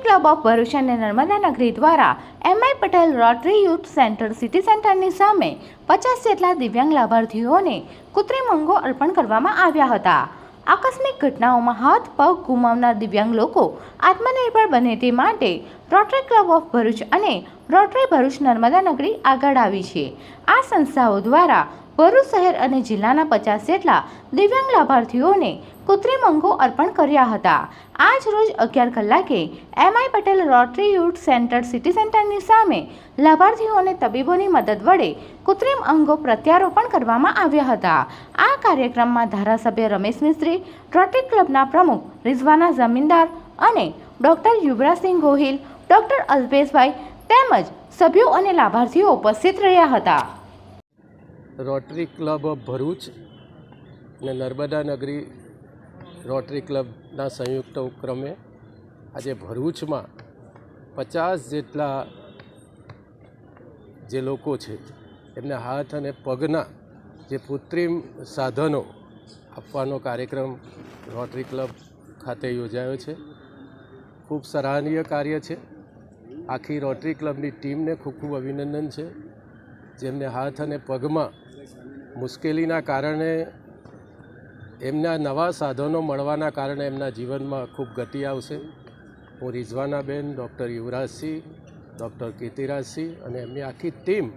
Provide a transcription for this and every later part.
Club of Bharuch અને નર્મદા નગરી દ્વારા MI Patel rotary youth centre city સેન્ટરની સામે 50 જેટલા દિવ્યાંગ લાભાર્થીઓને કૃત્રિમ અંગો અર્પણ કરવામાં આવ્યા હતા. આકસ્મિક ઘટનાઓમાં હાથ પગ ગુમાવનાર દિવ્યાંગ લોકો આત્મનિર્ભર બને તે માટે રોટરી ક્લબ ઓફ ભરૂચ અને રોટરી ભરૂચ નર્મદા નગરી આગળ આવી છે. આ સંસ્થાઓ દ્વારા ભરૂચ શહેર અને જિલ્લાના 50 જેટલા દિવ્યાંગ લાભાર્થીઓને કૃત્રિમ અંગો અર્પણ કર્યા હતા. આજ રોજ 11 કલાકે MI Patel rotary youth centre city સેન્ટરની સામે લાભાર્થીઓને તબીબોની મદદ વડે કૃત્રિમ અંગો પ્રત્યારોપણ કરવામાં આવ્યા હતા. આ કાર્યક્રમમાં ધારાસભ્ય રમેશ મિસ્ત્રી, રોટરી ક્લબના પ્રમુખ રિઝવાના જમીનદાર અને ડોક્ટર યુવરાજસિંહ ગોહિલ, ડોક્ટર અલ્પેશભાઈ તેમજ સભ્યો અને લાભાર્થીઓ ઉપસ્થિત રહ્યા હતા. રોટરી ક્લબ ઓફ ભરૂચ અને નર્મદા નગરી રોટરી ક્લબના સંયુક્ત ઉપક્રમે આજે ભરૂચમાં 50 જેટલા જે લોકો છે એમને હાથ અને પગના જે કૃત્રિમ સાધનો આપવાનો કાર્યક્રમ રોટરી ક્લબ ખાતે યોજાયો છે. ખૂબ સરાહનીય કાર્ય છે. આખી રોટરી ક્લબની ટીમને ખૂબ ખૂબ અભિનંદન છે, જેમને હાથ અને પગમાં મુશ્કેલીના કારણે એમના નવા સાધનો મળવાના કારણે એમના જીવનમાં ખૂબ ગતિ આવશે. હું રિઝવાનાબેન, ડૉક્ટર યુવરાજસિંહ, ડૉક્ટર કીર્તિરાજસિંહ અને એમની આખી ટીમ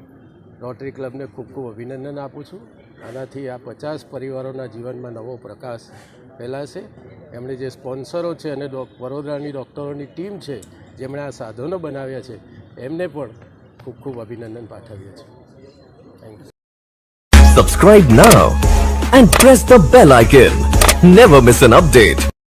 રોટરી ક્લબને ખૂબ ખૂબ અભિનંદન આપું છું. આનાથી આ 50 પરિવારોના જીવનમાં નવો પ્રકાશ ફેલાશે. એમણે જે સ્પોન્સરો છે અને વડોદરાની ડૉક્ટરોની ટીમ છે જેમણે આ સાધનો બનાવ્યા છે એમને પણ ખૂબ ખૂબ અભિનંદન પાઠવીએ છીએ. Thank you. Subscribe now and press the bell icon. Never miss an update.